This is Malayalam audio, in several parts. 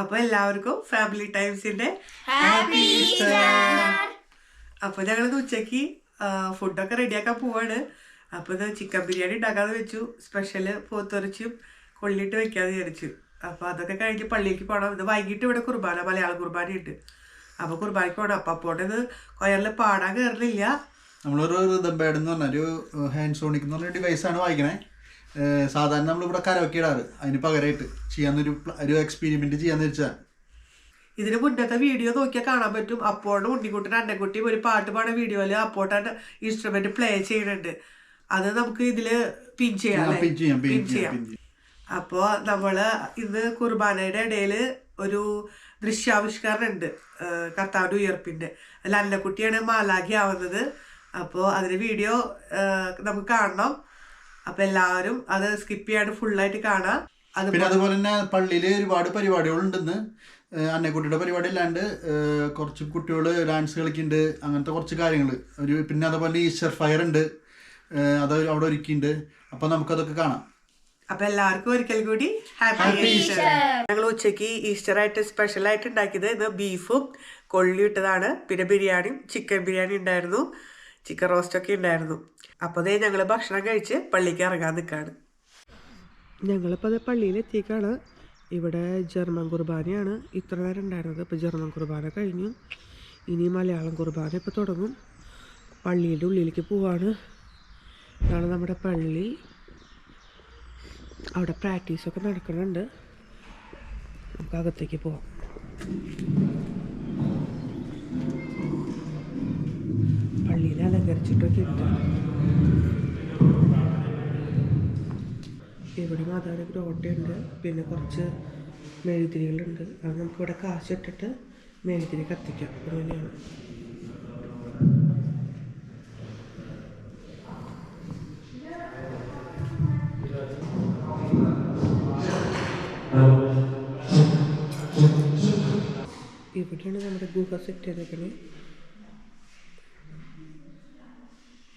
അപ്പൊ എല്ലാവർക്കും ഫാമിലി ടൈംസിന്റെ അപ്പൊ ഞങ്ങൾ ഉച്ചക്ക് ഫുഡൊക്കെ റെഡിയാക്കാൻ പോവാണ്. അപ്പൊ ഇത് ചിക്കൻ ബിരിയാണി ഉണ്ടാക്കാതെ വെച്ചു. സ്പെഷ്യല് പോത്തിറച്ചും കൊള്ളിയിട്ട് വെക്കാന്ന് വിചാരിച്ചു. അപ്പൊ അതൊക്കെ കഴിഞ്ഞ് പള്ളിയിലേക്ക് പോകണം. ഇത് വൈകിട്ട് ഇവിടെ കുർബാന, മലയാള കുർബാന ഉണ്ട്. അപ്പൊ കുർബാനയ്ക്ക് പോകണം. അപ്പൊ അപ്പോടെ ഇത് കൊയറിൽ പാടാൻ കയറുന്നില്ല. നമ്മളൊരു റിതംബേഡ് എന്ന് പറഞ്ഞ ഒരു ഹാൻഡ് സോണിക് എന്ന് പറഞ്ഞ ഡിവൈസാണ് വായിക്കണേ. സാധാരണ നമ്മളിവിടെ കരോക്കെ ഇടാറ്, അതിന് പകരമായിട്ട് ചെയ്യാന്നൊരു എക്സ്പെരിമെന്റ് ചെയ്യാന്ന് വെച്ചാൽ. ഇതിന് മുന്നത്തെ വീഡിയോ നോക്കിയാൽ കാണാൻ പറ്റും. അപ്പോഴും ഉണ്ണിക്കുട്ടൻ അന്നക്കുട്ടിയും ഒരു പാട്ട് പാടുന്ന വീഡിയോയില് അപ്പോട്ടാണ് ഇൻസ്ട്രുമെന്റ് പ്ലേ ചെയ്യുന്നുണ്ട്. അത് നമുക്ക് ഇതില് പിൻ ചെയ്യാം. അപ്പോ നമ്മള് ഇന്ന് കുർബാനയുടെ ഇടയില് ഒരു ദൃശ്യാവിഷ്കരണം ഉണ്ട് കർത്താവിന്റെ ഉയർപ്പിന്റെ. അതിൽ അന്നക്കുട്ടിയാണ് മാലാഖി ആവുന്നത്. അപ്പോൾ അതിന്റെ വീഡിയോ നമുക്ക് കാണണം. അപ്പൊ എല്ലാവരും അത് സ്കിപ്പ് ചെയ്യാണ്ട് ഫുള്ളായിട്ട് കാണാം. പിന്നെ അതുപോലെ തന്നെ പള്ളിയിൽ ഒരുപാട് പരിപാടികളുണ്ടെന്ന്. അന്നക്കുട്ടിയുടെ പരിപാടി അല്ലാണ്ട് കുറച്ച് കുട്ടികൾ ഡാൻസ് കളിക്കുന്നുണ്ട്, അങ്ങനത്തെ കുറച്ച് കാര്യങ്ങൾ. പിന്നെ അതുപോലെ ഈസ്റ്റർ ഫയർ ഉണ്ട്, അത് അവിടെ ഒരുക്കിയിട്ടുണ്ട്. അപ്പൊ നമുക്കതൊക്കെ കാണാം. അപ്പൊ എല്ലാവർക്കും ഒരിക്കൽ കൂടി ഹാപ്പി ഈസ്റ്റർ. ഞങ്ങൾ ഉച്ചക്ക് ഈസ്റ്റർ ആയിട്ട് സ്പെഷ്യൽ ആയിട്ട് ഉണ്ടാക്കിയത് ഇത് ബീഫും കൊള്ളി ഇട്ടതാണ്. പിന്നെ ബിരിയാണിയും ചിക്കൻ ബിരിയാണി ഉണ്ടായിരുന്നു, ചിക്കൻ റോസ്റ്റൊക്കെ ഉണ്ടായിരുന്നു. അപ്പോൾ അതേ ഞങ്ങൾ ഭക്ഷണം കഴിച്ച് പള്ളിക്ക് ഇറങ്ങാൻ നിൽക്കുകയാണ്. ഞങ്ങളിപ്പോൾ അത് പള്ളിയിൽ എത്തിക്കാണ്. ഇവിടെ ജർമ്മൻ കുർബാനയാണ് ഇത്ര നേരം ഉണ്ടായിരുന്നത്. ഇപ്പോൾ ജർമ്മൻ കുർബാന കഴിഞ്ഞു. ഇനി മലയാളം കുർബാന ഇപ്പോൾ തുടങ്ങും. പള്ളിയുടെ ഉള്ളിലേക്ക് പോവാണ്. ഇതാണ് നമ്മുടെ പള്ളി. അവിടെ പ്രാക്ടീസൊക്കെ നടക്കുന്നുണ്ട്. നമുക്ക് അകത്തേക്ക് പോവാം. പള്ളിയിൽ അലങ്കരിച്ചിട്ടൊക്കെ ഉണ്ട്. ഇവിടെ മാതാവിൻ്റെ ഗ്രോട്ടയുണ്ട്. പിന്നെ കുറച്ച് മെഴുതിരികളുണ്ട്. അത് നമുക്കിവിടെ കാശിട്ടിട്ട് മെഴുതിരി കത്തിക്കാം. അങ്ങനെയാണ്. ഇവിടെയാണ് നമ്മുടെ ഗുഹ സെറ്റ് ചെയ്തേക്കണേ.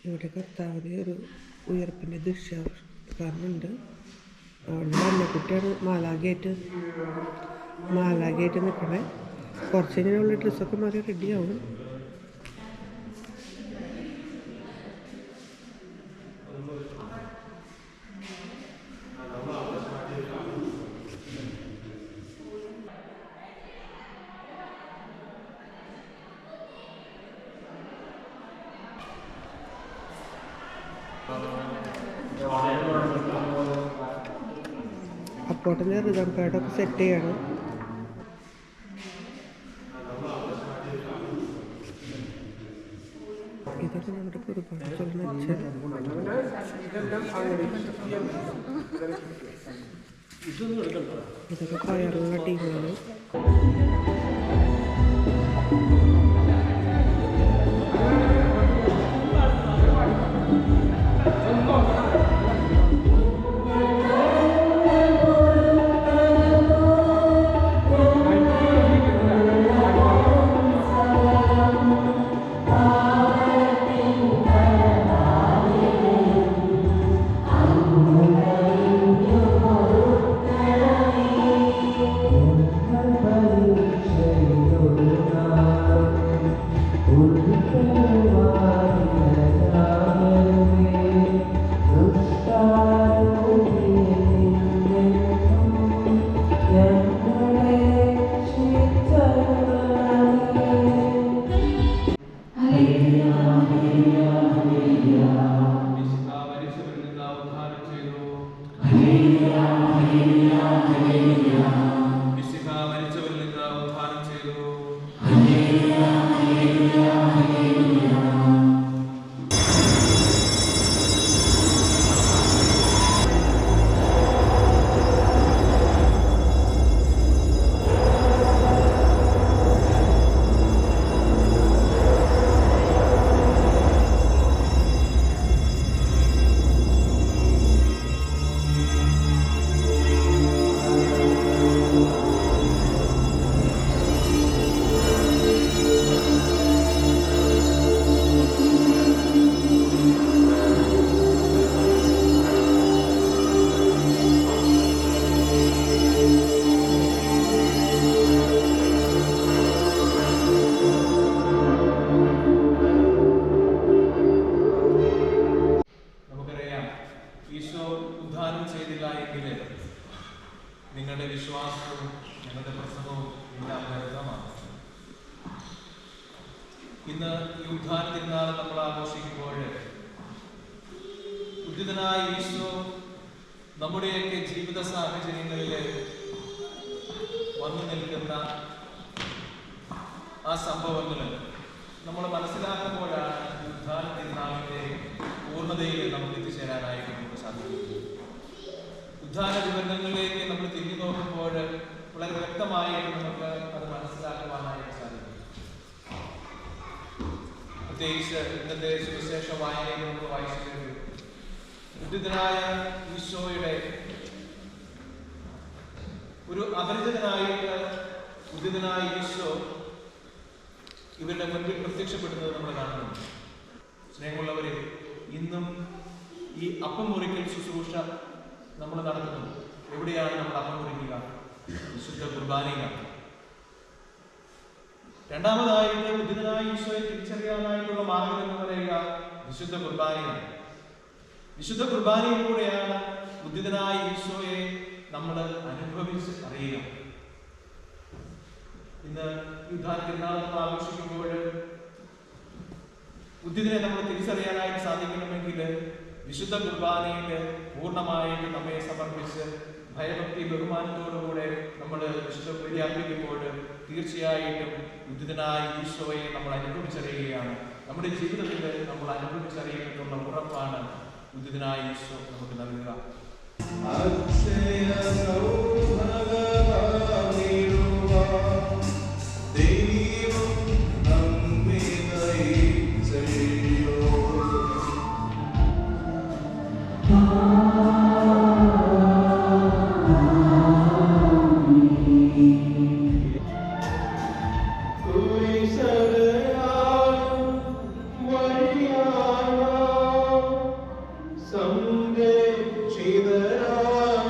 ഇവിടെ കർത്താവിൻ്റെ ഒരു ഉയർപ്പിൻ്റെ ദൃശ്യാവിഷ്കരണമുണ്ട്. അവിടെ അന്നക്കുട്ടിയാണ് മാലാഖയായിട്ട് നിൽക്കണേ. കുറച്ച് കഴിഞ്ഞുള്ള ഡ്രസ്സൊക്കെ മാറി റെഡിയാവും. അപ്പോട്ടൻ്റെ റിതം പാഡൊക്കെ സെറ്റ് ചെയ്യണം. ഇതൊക്കെ നമ്മുടെ കുർബാന ചൊല്ലുന്ന ഇതൊക്കെ കൊയറുള്ള ടീമാണ്. ഞങ്ങളുടെ പ്രസംഗവും എല്ലാം വ്യക്തമാണ്. ഇന്ന് ഈ ഉദ്ധാന തിരുനാൾ നമ്മൾ ആഘോഷിക്കുമ്പോൾ ഉദ്ധിതനായ ഈശോ നമ്മുടെയൊക്കെ ജീവിത സാഹചര്യങ്ങളിൽ വന്നു നിൽക്കുന്ന ആ സംഭവങ്ങൾ നമ്മൾ മനസ്സിലാക്കുമ്പോഴാണ് ഉദ്ധാന തിരുനാളിൻ്റെ പൂർണ്ണതയിൽ നമുക്ക് എത്തിച്ചേരാനായിട്ട് നമുക്ക് സാധിക്കുന്നത്. ഉദ്ധാന വിവരണങ്ങളിലേക്ക് നമ്മൾ തിരിഞ്ഞു നോക്കുമ്പോൾ വളരെ വ്യക്തമായിട്ട് നമുക്ക് അത് മനസ്സിലാക്കുവാനായിട്ട് സാധിക്കും. പ്രത്യേകിച്ച് ഇന്നത്തെ സുവിശേഷ വായനയിൽ നമ്മൾ വായിച്ചിട്ടുണ്ട്. ഉദ്ധിതനായ ഈശോയുടെ ഒരു അപരിചിതനായിട്ട് ഉദ്ധിതനായ ഈശോ ഇവരുടെ മുൻപിൽ പ്രത്യക്ഷപ്പെടുന്നത് നമ്മൾ കാണുന്നു. സ്നേഹമുള്ളവരെ, ഇന്നും ഈ അപ്പം മുറിക്കൽ ശുശ്രൂഷ നമ്മൾ നടത്തുന്നു. എവിടെയാണ് നമ്മൾ അപ്പം മുറിക്കുക? വിശുദ്ധ കുർബാനയിലാണ്. രണ്ടാമതായിട്ട് ഉദ്ധിതനായ ഈശോയെ തിരിച്ചറിയാനായിട്ടുള്ള മാർഗം എന്ന് പറയുക വിശുദ്ധ കുർബാനയാണ്. വിശുദ്ധ കുർബാനയിലൂടെയാണ് ഉദ്ധിതനായ ഈശോയെ നമ്മൾ അനുഭവിച്ച് അറിയുക. ഇന്ന് ഉദ്ധാന തിരുനാൾ നമ്മൾ ആഘോഷിക്കുമ്പോൾ ഉദ്ധിതനെ നമ്മൾ തിരിച്ചറിയാനായിട്ട് സാധിക്കണമെങ്കിൽ വിശുദ്ധ കുർബാനയിൽ പൂർണ്ണമായിട്ട് നമ്മെ സമർപ്പിച്ച് ഭയഭക്തി ബഹുമാനത്തോടുകൂടെ നമ്മൾ വിശുദ്ധ ബലി അർപ്പിക്കുമ്പോൾ തീർച്ചയായിട്ടും ഉദ്ധിതനായ ഈശോയെ നമ്മൾ അനുഭവിച്ചറിയുകയാണ്. നമ്മുടെ ജീവിതത്തിൽ നമ്മൾ അനുഭവിച്ചറിയുമെന്നുള്ള ഉറപ്പാണ് ഉദ്ധിതനായ ഈശോ നമുക്ക് നൽകുക. Someday, she that I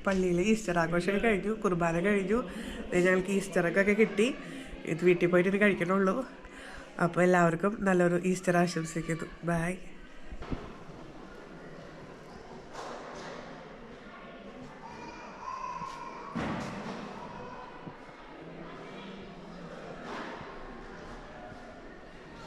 പള്ളിയിൽ ഈസ്റ്റർ ആഘോഷമൊക്കെ കഴിഞ്ഞു, കുർബാന കഴിഞ്ഞു. ഞങ്ങൾക്ക് ഈസ്റ്ററൊക്കെ കിട്ടി. ഇത് വീട്ടിൽ പോയിട്ട് ഇത് കഴിക്കണുള്ളൂ. അപ്പോൾ എല്ലാവർക്കും നല്ലൊരു ഈസ്റ്റർ ആശംസിക്കുന്നു. ബൈ.